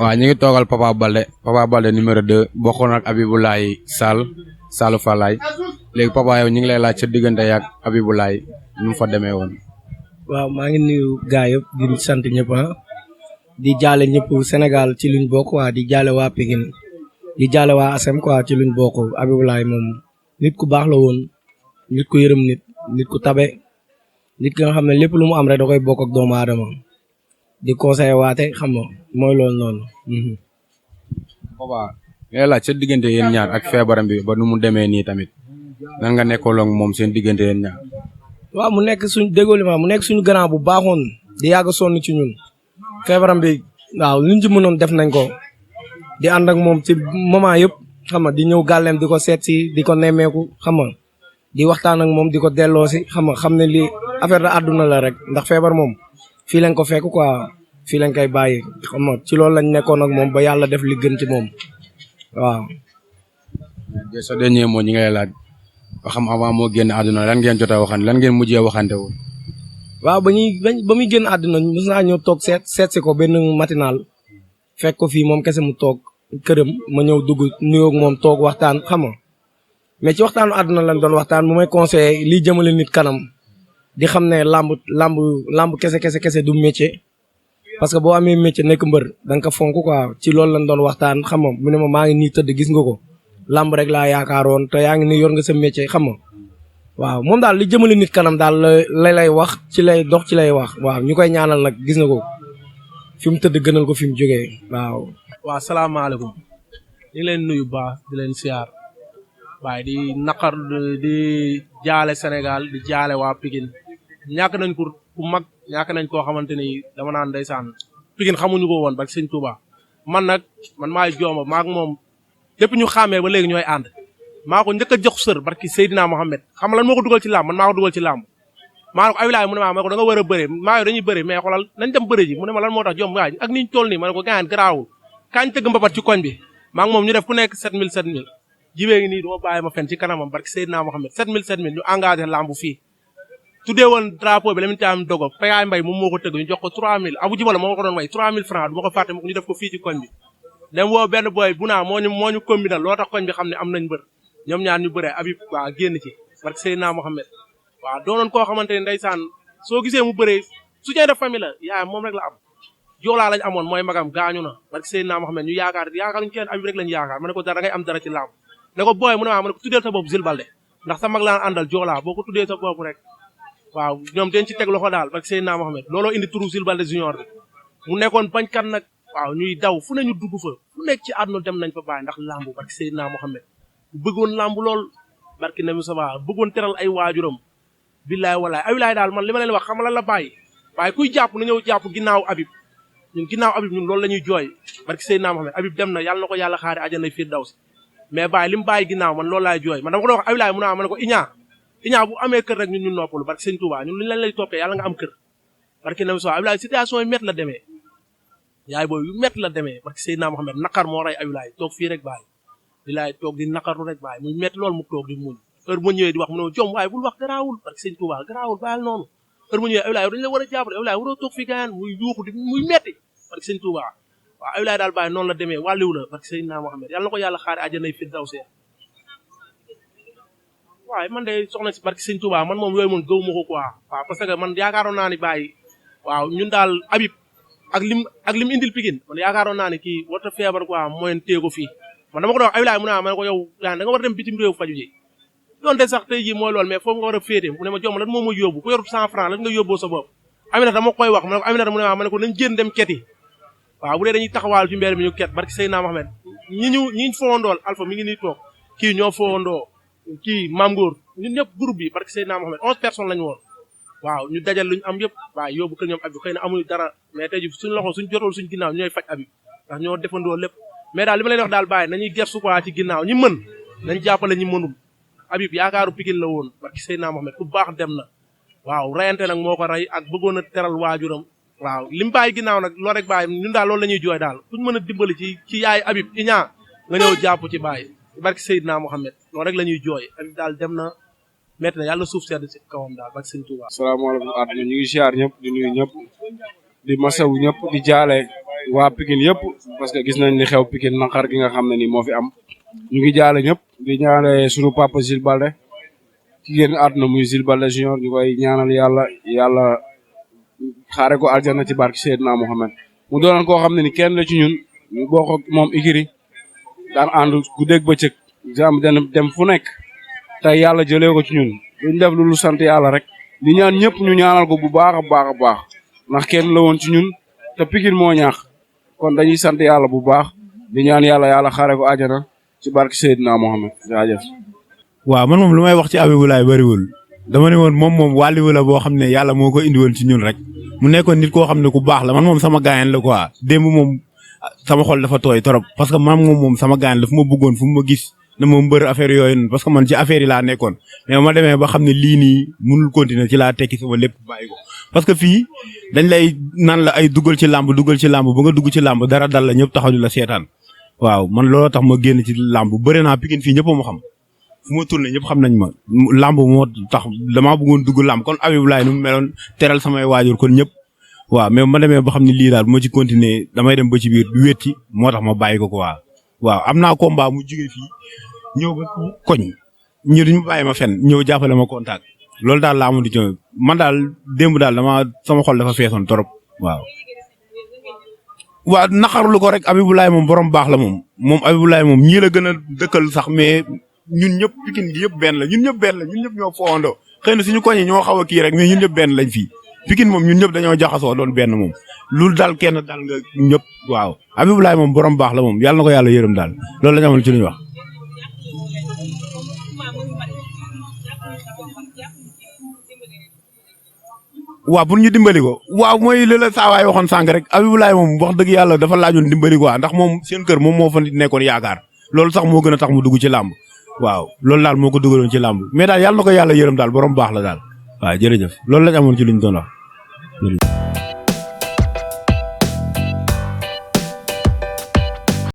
waaw ñu ngi toogal Papa Balde numéro 2 bokkoon ak Abiboulaye Sall Falaye léegi papa yow ñu ngi lay laaj sa diggante ak Abiboulaye nu mu fa demee woon. waaw maa ngi nuyu gaa yëpp di sant ñëpp di jaale ñëpp Sénégal ci luñ bokk waa di jaale waa Pikine di jaale waa ASM quoi ci luñ bokk Abiboulaye moom nit ku baax la woon nit ku yërëm nit ku tabe nit ki nga xam ne lépp lu mu am rek da koy bokk ak doomu aadama di conseiller waate xam nga mooy loolu noonu. papa ngay laaj sa diggante yéen ñaar ak feebaram bi ba nu mu demee nii tamit nan nga nekkoon ak moom seen diggante yéen ñaar. waaw mu nekk suñu grand bu baaxoon di yàgg sonn ci ñun feebaram bi waaw luñ ci mënoon def nañ ko di ànd ak moom ci moment yëpp xam nga di ñëw gàllem di ko seet si di ko nemmeeku xam nga di waxtaan ak moom di ko delloo si xam nga xam ne lii affaire da àdduna la rek ndax feebar moom fii lañ ko fekk quoi fii lañ koy bàyyi xam nga ci loolu lañ nekkoon ak moom ba yàlla def li gën ci moom waaw. sa dernier mot ñi ngay laaj ba xam avant moo génn àdduna lan ngeen jot a waxante lan ngeen mujjee waxante woon. waaw ba muy génn àdduna mos naa ñëw toog seet si ko benn matinal fekk ko fii moom kese mu toog këram ma ñëw dugg nuyoo ak moom toog waxtaan xam nga mais ci waxtaanu àdduna lañ doon waxtaan mu may conseillé lii jëmale nit kanam di xam ne lamb kese du métier parce que boo amee métier nekk mbër da nga ko fonk quoi ci loolu lañ doon waxtaan xam nga mu ne ma maa ngi nii tëdd gis nga ko lamb rek laa yaakaaroon te yaa ngi nii yor nga sa métier xam nga waaw moom daal li jëmale nit kanam daal lay wax ci lay dox ci lay wax waaw ñu koy ñaanal nag gis nga ko fi mu tëdd gënal ko fi mu jógee waaw. waaw salaamaaleykum ñu ngi leen nuyu baax di leen siyaar waaye di naqar di jaale Sénégal di jaale waa Pikine ñàkk nañ ko ku mag ñàkk nañ koo xamante ni dama naan ndeysaan Pikine xamuñu ko woon ba sëñ Touba man maay jooma maak moom lépp ñu xàmmee ba léegi ñooy ànd maa ko njëkk a jox sër barki Seydina Mohamed xam nga lan moo ko dugal ci làmb man maa ko dugal ci làmb maa ne ko Abiboulaye mu ne ma ko da nga war a bëre maa yow dañuy bëre mais xoolal nañ dem bëre ji mu ne ma lan moo tax jom waay ak niñ toll nii ma ne ko gaan garaawul kañ tëgg mbapat ci koñ bi maa ngi moom ñu def ku nekk 7000 jibee ngi nii duma bàyyi ma fen ci kanamam barki Seydina Mohamed 7000 ñu engagé lamb fii tuddee woon drapeau bi la mu taam dogo Pagaay Mbay moom moo ko tëgg ñu jox ko 3000 Abu Jibala moo ko doon way 3000 francs du ma ko fàtte ma ko ñu def ko fii ci koñ bi dem woo benn boy bu naa moo ñu combinal loo tax koñ bi xam ne am nañ mbër ñoom ñaar ñu bëree Habib waa génn ci barki Seydina Mohamed waaw doonoon koo xamante ne ndeysaan soo gisee mu bëree soutien de famille la yaay moom rek la am joolaa lañ amoon mooy magam gaañu na barki Seydina Mohamed ñu yaakaaruñu kenn Habib rek lañ yaakaar ma ne ko dara ngay am dara ci làmb ne ko booy mu ne ma ne ko tuddeel sa bopp Zil Balde ndax sa mag laan àndal joolaa boo ko tuddee sa bopp rek waaw ñoom den ci teg loxo daal barki Seydina Mohamed looloo indi turu Zil Balde junior bi mu nekkoon bañkat nag waaw ñuy daw fu ne ñu dugg fa fu nekk ci àdduna dem nañ fa bàyyi ndax làmb barki Seydina Mohamed bëggoon làmb lool barki Nabi Saba bëggoon teral ay waajuram billaay walaay Abiboulaye daal man li ma leen wax xam lan la bàyyi kuy jàpp na ñëw jàpp ginnaaw Habib ñun loolu la ñuy jooy barki Seydina Mohamed Habib dem na yàlla na ko yàlla xaare àjjana firdawsi mais bàyyi li mu bàyyi ginnaaw man loolu laay jooy man dama ko doon wax Abiboulaye mu ne ma ne ko Iñaa bu amee kër rek ñun noppalu barki Sëñ Touba ñun luñu lañ lay toppee yàlla nga am kër barki Nabi Saba Abiboulaye situation yi métti la demee yaay booy yu métti la demee barki Seydina Mohamed naqar moo rey Abiboulaye toog fii rek bàyyi bilaay toog di naqaru rek bàyyi muy métti loolu mu toog di muñ heure bu ñëwee di wax mu ne jom waaye bul wax garaawul parce que Sëñ Touba garaawul bàyyil noonu heure bu ñëwee Abiboulaye dañu la war a jàppale Abiboulaye waroo toog fi gaayan muy yuuxu di muy metti parce que Sëñ Touba waaw Abiboulaye daal bàyyi noonu la demee wàlliwu la parce que Seydina Mohamed yàlla na ko yàlla xaare àjjana firdawsi waaye man de soxna si barke Sëñ Touba man moom yooyu moom gëw ma ko quoi waaw parce que man yaakaaroon naa ni bàyyi waaw ñun daal Habib ak lim indil Pikine man yaakaaroon naa ni kii warta feebar quoi moyen téye ko fii man dama ko doon wax Abiboulaye mu ne ma ne ko yow da nga war a dem bitim réew faju ji doonte sax tey jii mooy loolu mais foofu nga war a féete mu ne ma jom lan moo ma yóbbu ku yor 100 francs lan nga yóbboo sa bopp Aminata dama koy wax ma ne ko Aminata mu ne ma ne ko nañ génn dem keti waaw bu dee dañuy taxawaal ci mbedd mi ñu ket barki Seydina Mohamed ñi fowandool Alpha mi ngi nii toog kii ñoo fowandoo kii Mam Ngor ñun ñëpp groupe bi barki Seydina Mohamed 11 personnes lañu woon waaw ñu dajal luñu am yëpp waaw yóbbu kër ñoom Habib xëy na amuñu dara mais tey ji suñu loxo suñu jotool suñu ginnaaw ñooy faj Habib ndax ñoo defandoo lépp mais daal li ma leen wax daal bàyyi nañuy gersu quoi ci ginnaaw ñi mën nañ jàppale ñi mënul Habib yaakaaru Pikine la woon barki Seydina Mohamed ku baax dem na waaw rayante nag moo ko rey ak bëggoon a teral waajuram waaw li mu bàyyi ginnaaw nag loolu rek bàyyi ñun daal loolu la ñuy jooy daal kuñ mën a dimbali ci yaay Habib Iñaa nga ñëw jàpp ci bàyyi barki Seydina Mohamed loolu rek la ñuy jooy Habib daal dem na metti na yàlla suuf sedd ci kawam daal barki Sëñ Tuubaa. salaamaaleykum àdduna ñu ngi ziar ñëpp di nuyu ñëpp di masawu ñëpp di jaale waa Pikine yëpp parce que gis nañ li xew Pikine naqar gi nga xam ne ni moo fi am ñu ngi jaale ñëpp di ñaanal sunu papa Jules Balde ki génn àdduna muy Jules Balde junior ñu koy ñaanal yàlla xaare ko aljana ci barke Seydina Mohamed mu doonoon koo xam ne ni kenn la ci ñun ñu bokk ak moom ikiri daan ànd guddeeg bëccëg jàmm dem fu nekk tey yàlla jëlee ko ci ñun duñ def lu sant yàlla rek di ñaan ñëpp ñu ñaanal ko bu baax a baax a baax ndax kenn la woon ci ñun te Pikine moo ñaax kon dañuy sant yàlla bu baax di ñaan yàlla xaare ko àjjana ci barke Seydina Mohamed jaajëf. waaw man moom lu may wax ci Habibou Laye bëriwul dama ne woon moom wàlliwu la boo xam ne yàlla moo ko indi woon ci ñun rek mu nekkoon nit koo xam ne ku baax la man moom sama gaayan la quoi démb moom sama xol dafa tooy trop parce que man moom sama gaayan la fu ma bëggoon fu ma gis na ma mbër affaire yooyu noonu parce que man ci affaire yi laa nekkoon mais ma demee ba xam ne lii nii mënul continuer ci laa tekki sama lépp bàyyi ko parce que fii dañ lay naan la ay dugal ci làmb ba nga dugg ci làmb dara dal la ñëpp taxaw ñu la seetaan waaw man looloo tax ma génn ci làmb bëri naa Pikine fii ñëpp ma xam fu ma tourné ñëpp xam nañ ma làmb moo tax damaa bëggoon dugg làmb kon Habibou Laye nu mu meloon teral samay waajur kon ñëpp waaw mais ma demee ba xam ne lii daal bu ma ci continuer damay dem ba ci biir du wétti moo tax ma bàyyi ko quoi waaw am naa combat mu jógee fii ñëw ba koñ ñu duñ bàyyi ma fen ñëw jàppale ma contact loolu daal laa amoon di coono man daal démb daal sama xol dafa feesoon trop waaw. waaw naqarlu ko rek Habibou Laye moom borom baax la moom Habibou Laye moom ñii la gën a dëkkal sax mais ñun ñëpp Pikine gi yëpp benn la ñun ñëpp ñoo foondoo xëy na suñu koñ yi ñoo xaw a kii rek mais ñun ñëpp benn lañ fii Pikine moom ñun ñëpp dañoo jaxasoo doon benn moom loolu daal kenn daal nga ñëpp waaw Habibou Laye moom borom baax la moom yàlla na ko yàlla yërëm daal loolu la ñu amoon ci lu ñu wax. waaw pour ñu dimbali ko waaw mooy li la saa waay waxoon sànq rek Habibou Laye moom wax dëgg yàlla dafa laajoon dimbali quoi ndax moom seen kër moom moo fa nekkoon yaakaar loolu sax moo gën a tax mu dugg ci làmb waaw loolu daal moo ko dugaloon ci làmb mais daal yàlla na ko yàlla yërëm daal borom baax la daal waaw jërëjëf loolu lañ amoon ci luñ doon wax.